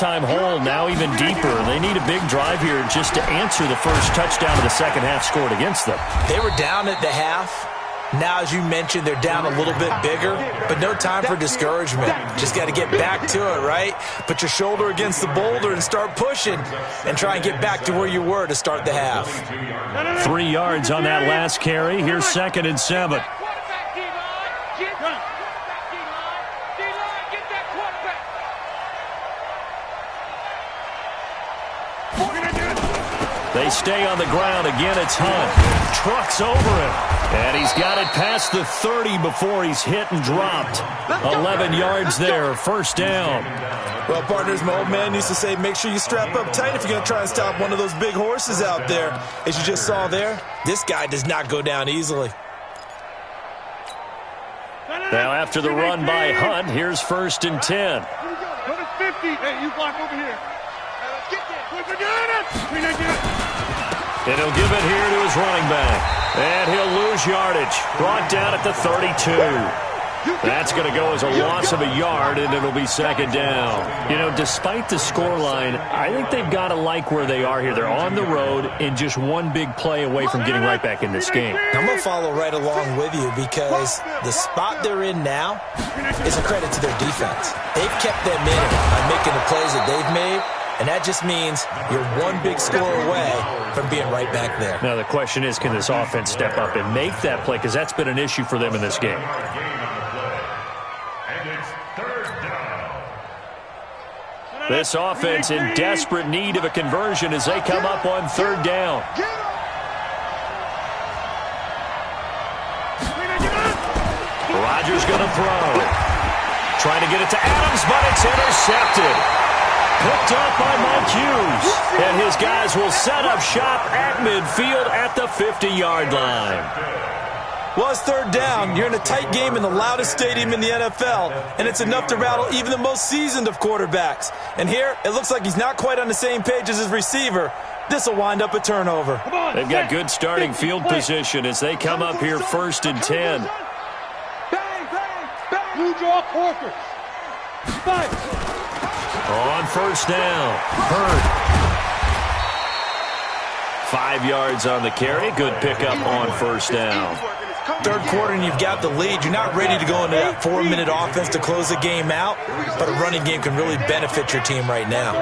halftime hole now even deeper. They need a big drive here just to answer the first touchdown of the second half scored against them. They were down at the half. Now, as you mentioned, they're down a little bit bigger, but no time for discouragement. Just got to get back to it, right? Put your shoulder against the boulder and start pushing and try and get back to where you were to start the half. 3 yards on that last carry. Here's 2nd and 7. They stay on the ground. Again, it's Hunt. Trucks over him. And he's got it past the 30 before he's hit and dropped. 11 yards there, first down. Well, partners, my old man used to say, make sure you strap up tight if you're going to try and stop one of those big horses out there. As you just saw there, this guy does not go down easily. Now, after the run by Hunt, here's 1st and 10. Go to 50. Hey, you block over here. And he'll give it here to his running back. And he'll lose yardage. Brought down at the 32. That's going to go as a loss of a yard, and it'll be 2nd down. You know, despite the scoreline, I think they've got to like where they are here. They're on the road and just one big play away from getting right back in this game. I'm going to follow right along with you because the spot they're in now is a credit to their defense. They've kept them in it by making the plays that they've made. And that just means you're one big score away from being right back there. Now, the question is, can this offense step up and make that play? Because that's been an issue for them in this game. This offense in desperate need of a conversion as they come up on 3rd down. Rodgers going to throw. Trying to get it to Adams, but it's intercepted. Picked up by Mike Hughes. And his guys will set up shop at midfield at the 50-yard line. Well, it's 3rd down. You're in a tight game in the loudest stadium in the NFL, and it's enough to rattle even the most seasoned of quarterbacks. And here, it looks like he's not quite on the same page as his receiver. This will wind up a turnover. They've got good starting field position as they come up here 1st and 10. Bang, bang, bang. Blue draw Corker. Fight. On 1st down, Hurd. 5 yards on the carry. Good pickup on 1st down. 3rd quarter and you've got the lead. You're not ready to go into that 4-minute offense to close the game out, but a running game can really benefit your team right now.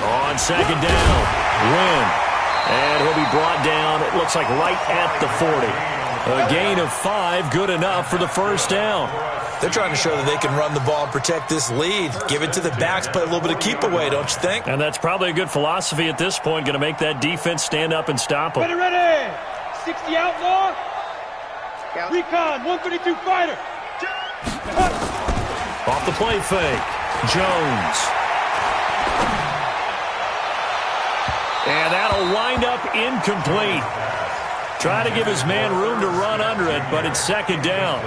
On 2nd down, Wynn. And he'll be brought down, it looks like right at the 40. A gain of 5, good enough for the 1st down. They're trying to show that they can run the ball and protect this lead. Give it to the backs, play a little bit of keep away, don't you think? And that's probably a good philosophy at this point, going to make that defense stand up and stop them. Ready. 60 outlaw. Recon, 132 fighter. Off the play fake. Jones. And that'll wind up incomplete. Try to give his man room to run under it, but it's 2nd down.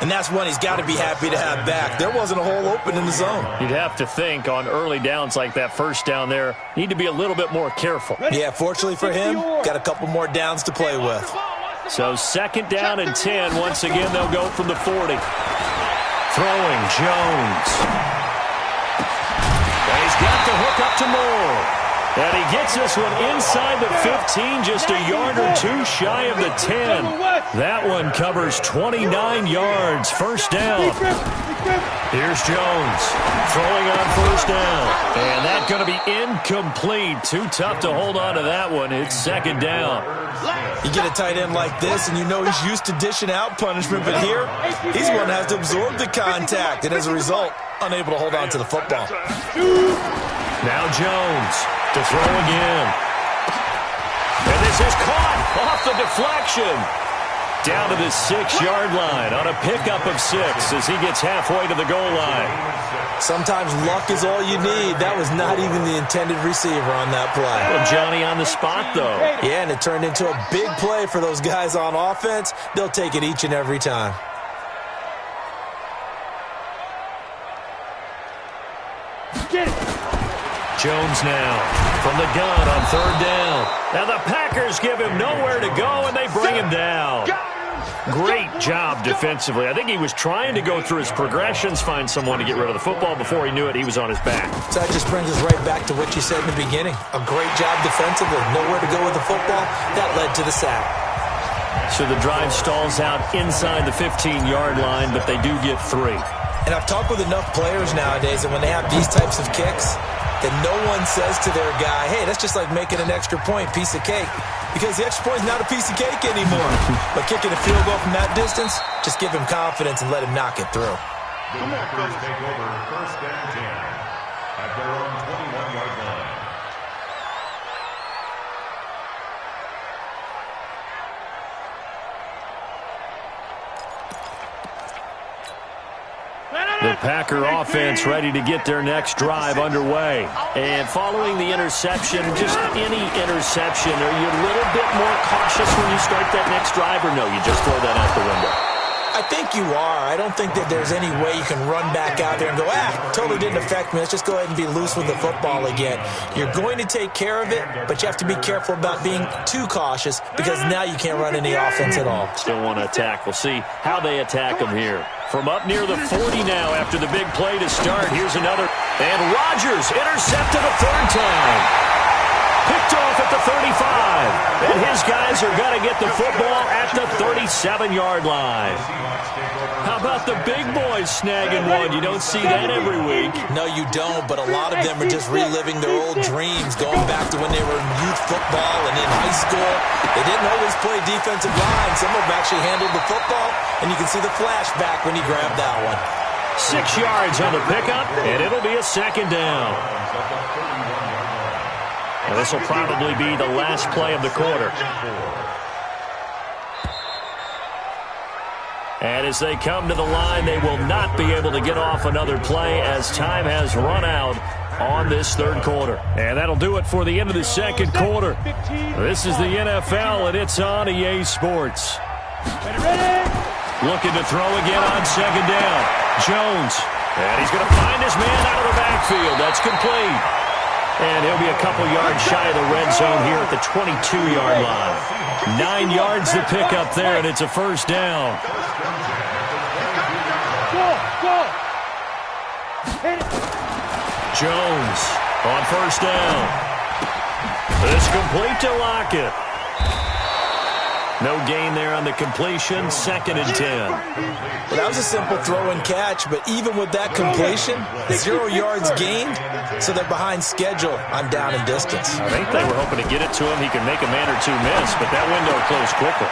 And that's one he's got to be happy to have back. There wasn't a hole open in the zone. You'd have to think on early downs like that 1st down there, need to be a little bit more careful. Yeah, fortunately for him, got a couple more downs to play with. So 2nd down and 10. Once again, they'll go from the 40. Throwing, Jones. And he's got the hook up to Moore. And he gets this one inside the 15, just a yard or 2 shy of the 10. That one covers 29 yards, 1st down. Here's Jones throwing on 1st down. And that's going to be incomplete. Too tough to hold on to that one. It's 2nd down. You get a tight end like this, and you know he's used to dishing out punishment, but here, he's the one that has to absorb the contact, and as a result, unable to hold on to the football. Now Jones to throw again. And this is caught off the deflection. Down to the 6-yard line on a pickup of 6 as he gets halfway to the goal line. Sometimes luck is all you need. That was not even the intended receiver on that play. Well, Johnny on the spot, though. Yeah, and it turned into a big play for those guys on offense. They'll take it each and every time. Get it. Jones now from the gun on 3rd down. Now the Packers give him nowhere to go, and they bring him down. Great job defensively. I think he was trying to go through his progressions, find someone to get rid of the football. Before he knew it, he was on his back. So that just brings us right back to what you said in the beginning. A great job defensively. Nowhere to go with the football. That led to the sack. So the drive stalls out inside the 15-yard line, but they do get 3. And I've talked with enough players nowadays that when they have these types of kicks, that no one says to their guy, hey, that's just like making an extra point, piece of cake. Because the extra point is not a piece of cake anymore. But kicking a field goal from that distance, just give him confidence and let him knock it through. The Packers take over 1st and 10 at their own 21-yard line. The Packer offense ready to get their next drive underway. And following the interception, just any interception, are you a little bit more cautious when you start that next drive, or no, you just throw that out the window? I think you are. I don't think that there's any way you can run back out there and go, totally didn't affect me. Let's just go ahead and be loose with the football again. You're going to take care of it, but you have to be careful about being too cautious because now you can't run any offense at all. Still want to attack. We'll see how they attack them here. From up near the 40 now after the big play to start. Here's another. And Rodgers intercepted a 3rd time. Picked off at the 35. And his guys are going to get the football at the 37-yard line. How about the big boys snagging one? You don't see that every week. No, you don't, but a lot of them are just reliving their old dreams, going back to when they were in youth football and in high school. They didn't always play defensive line. Some of them actually handled the football, and you can see the flashback when he grabbed that one. 6 yards on the pickup, and it'll be a 2nd down. And this will probably be the last play of the quarter. And as they come to the line, they will not be able to get off another play as time has run out on this 3rd quarter. And that'll do it for the end of the 2nd quarter. This is the NFL, and it's on EA Sports. Looking to throw again on 2nd down. Jones. And he's going to find his man out of the backfield. That's complete. And he'll be a couple yards shy of the red zone here at the 22-yard line. 9 yards to pick up there, and it's a 1st down. Jones on 1st down. This complete to Lockett. No gain there on the completion. 2nd and 10. Well, that was a simple throw and catch, but even with that completion, 0 yards gained, so they're behind schedule on down and distance. I think they were hoping to get it to him. He could make a man or two miss, but that window closed quickly.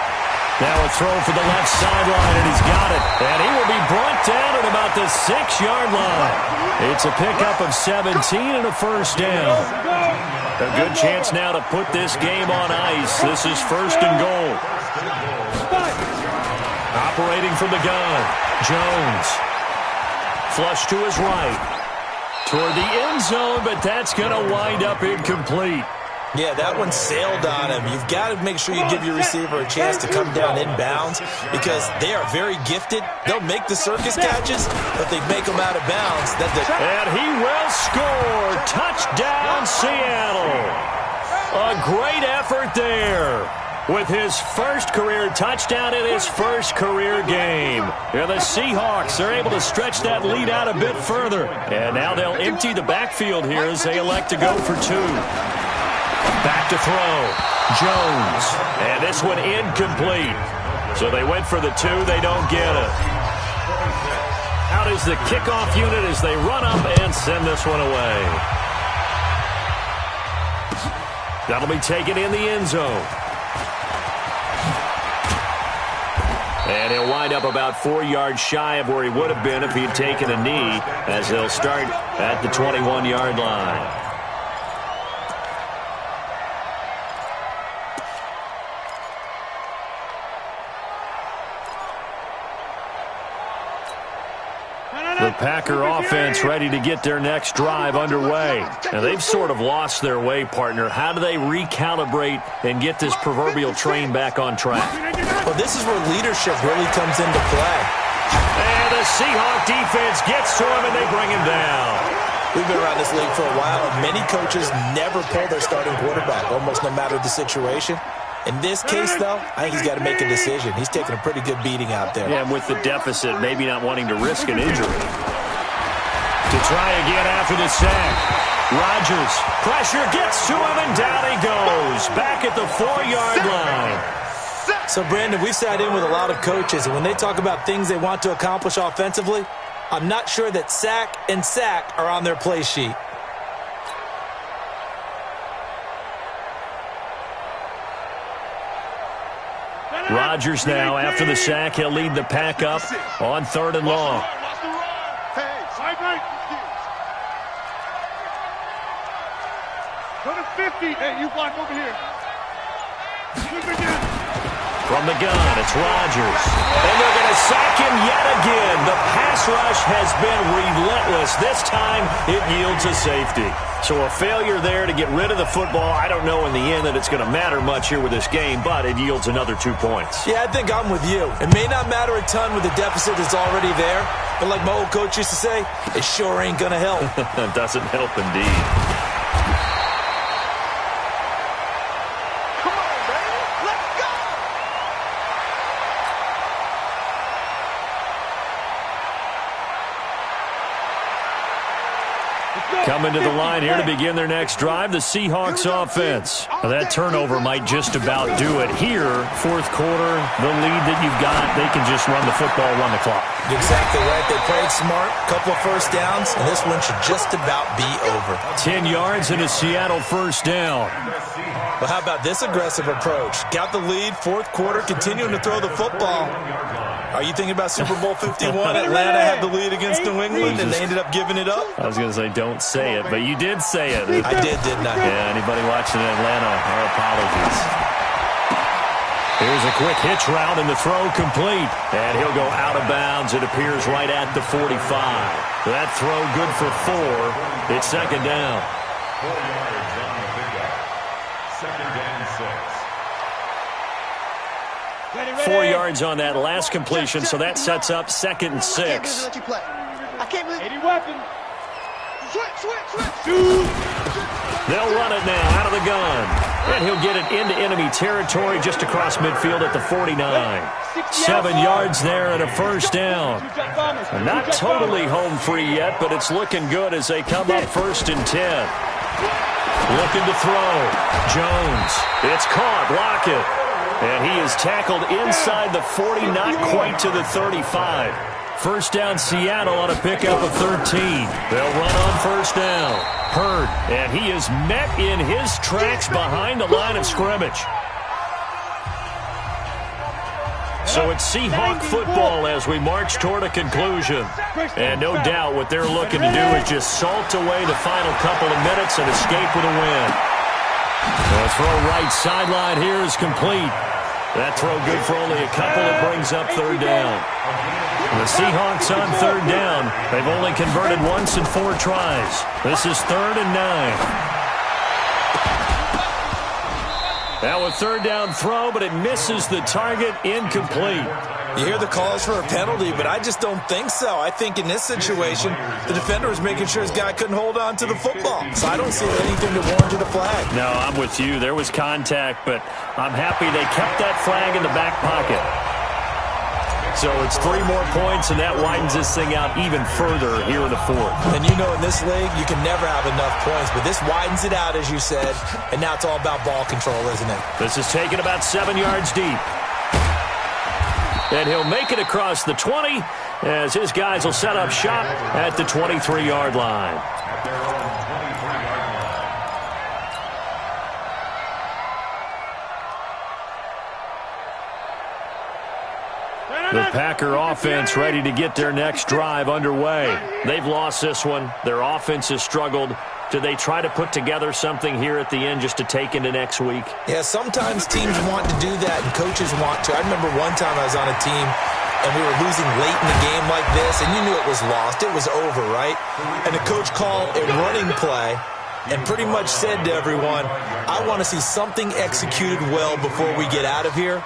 Now a throw for the left sideline, and he's got it. And he will be brought down at about the 6-yard line. It's a pickup of 17 and a 1st down. A good chance now to put this game on ice. This is 1st and goal. Operating from the gun, Jones. Flush to his right. Toward the end zone, but that's going to wind up incomplete. Yeah, that one sailed on him. You've got to make sure you give your receiver a chance to come down inbounds because they are very gifted. They'll make the circus catches, but they make them out of bounds. And he will score. Touchdown, Seattle. A great effort there with his 1st career touchdown in his 1st career game. And the Seahawks are able to stretch that lead out a bit further. And now they'll empty the backfield here as they elect to go for 2. Back to throw. Jones. And this one incomplete. So they went for the 2. They don't get it. Out is the kickoff unit as they run up and send this one away. That'll be taken in the end zone. And he'll wind up about 4 yards shy of where he would have been if he had taken a knee as they'll start at the 21-yard line. The Packer offense ready to get their next drive underway. And they've sort of lost their way, partner. How do they recalibrate and get this proverbial train back on track? Well, this is where leadership really comes into play. And the Seahawk defense gets to him, and they bring him down. We've been around this league for a while, and many coaches never pull their starting quarterback, almost no matter the situation. In this case, though, I think he's got to make a decision. He's taking a pretty good beating out there. Yeah, and with the deficit, maybe not wanting to risk an injury. To try again after the sack. Rodgers, pressure gets to him, and down he goes. Back at the 4-yard line. So, Brandon, we've sat in with a lot of coaches, and when they talk about things they want to accomplish offensively, I'm not sure that sack and sack are on their play sheet. Rodgers now, after the sack, he'll lead the pack up on 3rd and long. Go to 50. Hey, you block over here. From the gun, it's Rodgers. And they're going to sack him yet again. The pass rush has been relentless. This time, it yields a safety. So a failure there to get rid of the football. I don't know in the end that it's going to matter much here with this game, but it yields another 2 points. Yeah, I think I'm with you. It may not matter a ton with the deficit that's already there, but like my old coach used to say, it sure ain't going to help. It doesn't help indeed. Coming to the line here to begin their next drive, the Seahawks offense. Now, that turnover might just about do it here. 4th quarter, the lead that you've got, they can just run the football, run the clock. Exactly right. They played smart, couple of first downs, and this one should just about be over. 10 yards and a Seattle first down. Well, how about this aggressive approach? Got the lead, 4th quarter, continuing to throw the football. Are you thinking about Super Bowl 51? Atlanta had the lead against New England, and they ended up giving it up? I was going to say, don't say it, but you did say it. I did, didn't I? Yeah, anybody watching in Atlanta, our apologies. Here's a quick hitch route, and the throw complete. And he'll go out of bounds, it appears, right at the 45. That throw good for 4. It's 2nd down. 4 yards on the pickup. 2nd and 6. 4 yards on that last completion, so that sets up 2nd and 6. I can't believe 80 weapons. They'll run it now out of the gun. And he'll get it into enemy territory just across midfield at the 49. 7 yards there and a first down. Not totally home free yet, but it's looking good as they come up 1st and 10. Looking to throw. Jones. It's caught. Block it. And he is tackled inside the 40, not quite to the 35. First down, Seattle on a pickup of 13. They'll run on first down. Hurd, and he is met in his tracks behind the line of scrimmage. So it's Seahawk football as we march toward a conclusion. And no doubt what they're looking to do is just salt away the final couple of minutes and escape with a win. The throw right sideline here is complete. That throw good for only a couple. It brings up 3rd down. The Seahawks on 3rd down. They've only converted once in 4 tries. This is 3rd and 9. Now a 3rd down throw, but it misses the target. Incomplete. You hear the calls for a penalty, but I just don't think so. I think in this situation, the defender was making sure his guy couldn't hold on to the football. So I don't see anything to warrant a flag. No, I'm with you. There was contact, but I'm happy they kept that flag in the back pocket. So it's 3 more points, and that widens this thing out even further here in the 4th. And you know in this league, you can never have enough points, but this widens it out, as you said, and now it's all about ball control, isn't it? This is taken about 7 yards deep. And he'll make it across the 20 as his guys will set up shop at the 23-yard line. The Packer offense ready to get their next drive underway. They've lost this one. Their offense has struggled. Do they try to put together something here at the end just to take into next week? Yeah, sometimes teams want to do that and coaches want to. I remember one time I was on a team and we were losing late in the game like this, and you knew it was lost. It was over, right? And the coach called a running play and pretty much said to everyone, I want to see something executed well before we get out of here.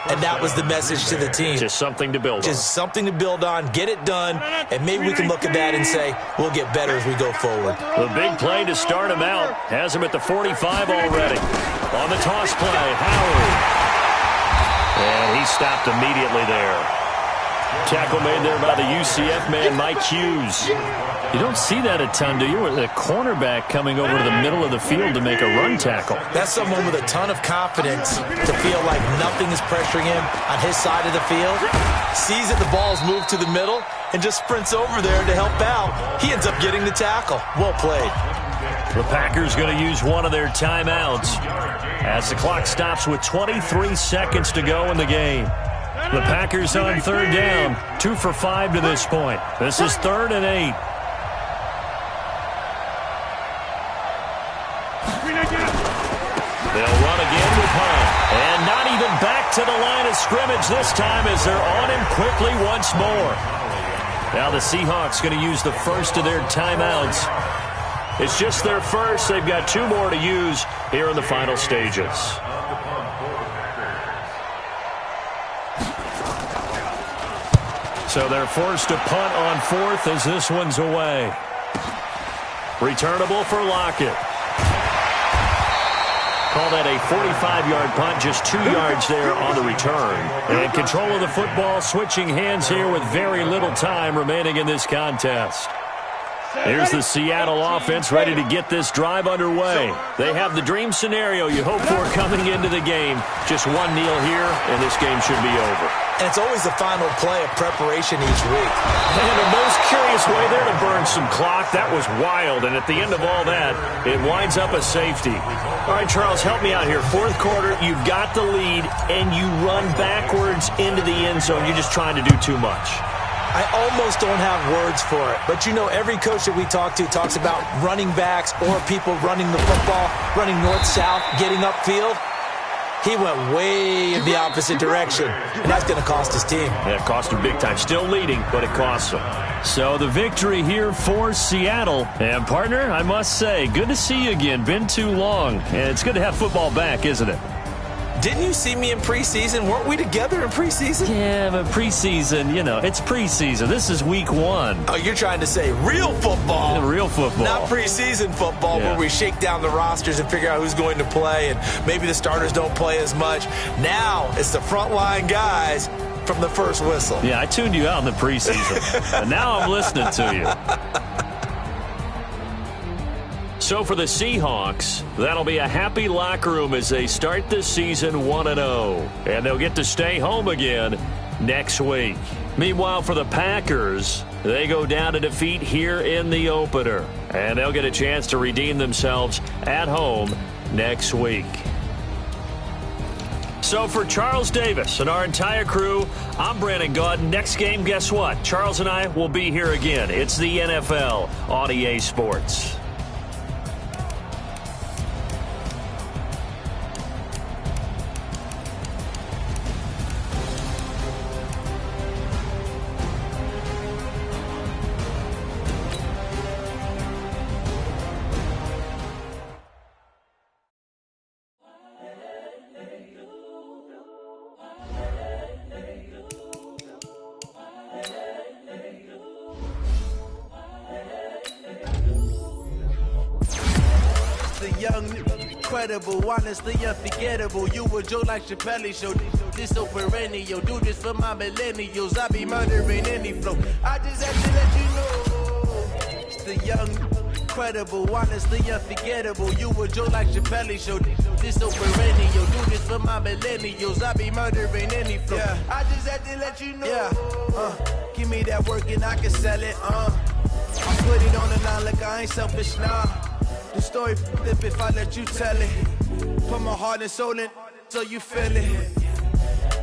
and that was the message to the team. Just something to build on. Just something to build on, get it done, and maybe we can look at that and say, we'll get better as we go forward. The big play to start him out. Has him at the 45 already. On the toss play, Howard. And he stopped immediately there. Tackle made there by the UCF man, Mike Hughes. You don't see that a ton, do you? With a cornerback coming over to the middle of the field to make a run tackle. That's someone with a ton of confidence to feel like nothing is pressuring him on his side of the field. Sees that the ball's moved to the middle and just sprints over there to help out. He ends up getting the tackle. Well played. The Packers going to use one of their timeouts as the clock stops with 23 seconds to go in the game. The Packers on third down, 2 for 5 to this point. This is 3rd and 8. They'll run again with Hunt. And not even back to the line of scrimmage this time as they're on him quickly once more. Now the Seahawks going to use the first of their timeouts. It's just their first. They've got 2 more to use here in the final stages. So they're forced to punt on 4th as this one's away. Returnable for Lockett. Call that a 45-yard punt, just 2 yards there on the return. And control of the football, switching hands here with very little time remaining in this contest. Here's the Seattle offense ready to get this drive underway. They have the dream scenario you hope for coming into the game. Just one kneel here, and this game should be over. And it's always the final play of preparation each week. And the most curious way there to burn some clock. That was wild, and at the end of all that, it winds up a safety. All right, Charles, help me out here. 4th quarter, you've got the lead, and you run backwards into the end zone. You're just trying to do too much. I almost don't have words for it. But, you know, every coach that we talk to talks about running backs or people running the football, running north-south, getting upfield. He went way in the opposite direction, and that's going to cost his team. Yeah, it cost him big time. Still leading, but it costs him. So the victory here for Seattle. And, partner, I must say, good to see you again. Been too long. And it's good to have football back, isn't it? Didn't you see me in preseason? Weren't we together in preseason? Yeah, but preseason, you know, it's preseason. This is week 1. Oh, you're trying to say real football. Real football. Not preseason football where we shake down the rosters and figure out who's going to play, and maybe the starters don't play as much. Now it's the frontline guys from the first whistle. Yeah, I tuned you out in the preseason, and now I'm listening to you. So for the Seahawks, that'll be a happy locker room as they start this season 1-0. And they'll get to stay home again next week. Meanwhile, for the Packers, they go down to defeat here in the opener. And they'll get a chance to redeem themselves at home next week. So for Charles Davis and our entire crew, I'm Brandon Gaudin. Next game, guess what? Charles and I will be here again. It's the NFL on EA Sports. Incredible, honestly unforgettable. You a joke like Chappelle Show. This so perennial. Do this for my millennials. I be murdering any flow. I just have to let you know. It's the young, incredible, honestly unforgettable. You a joke like Chappelle Show. This so perennial. Do this for my millennials. I be murdering any flow. Yeah. I just have to let you know. Yeah. Give me that work and I can sell it. I put it on the line like I ain't selfish now. The story flip if I let you tell it. Put my heart and soul in so you feel it.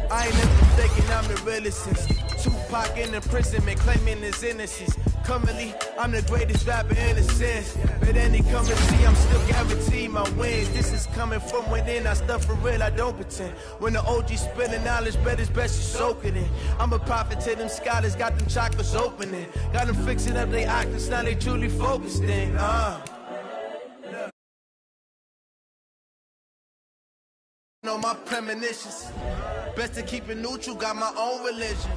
I ain't never mistaken, I'm the realest since Tupac in imprisonment, claiming his innocence. Currently, I'm the greatest rapper in a sense. But any come and see, I'm still guaranteed my wins. This is coming from within, I stuff for real, I don't pretend. When the OG spilling knowledge, bet it's best you soak it in. I'm a prophet to them scholars, got them chakras opening. Got them fixing up they octaves, now they truly focused in. Know my premonitions. Best to keep it neutral, got my own religion.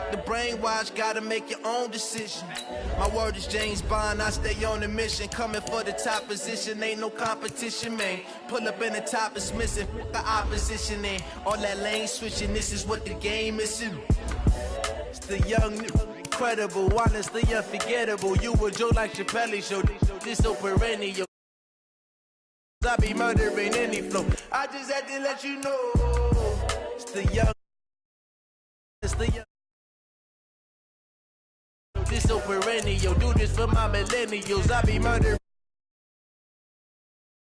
The brainwash, gotta make your own decision. My word is James Bond, I stay on a mission. Coming for the top position, ain't no competition, man. Pull up in the top, it's missing, the opposition in. All that lane switching, this is what the game is. It's the young, incredible, honestly unforgettable. You a Joe like Chappelle show, this so perennial. I be murdering any flow. I just had to let you know. It's the young. It's the young. This so perennial. Do this for my millennials. I be murdering.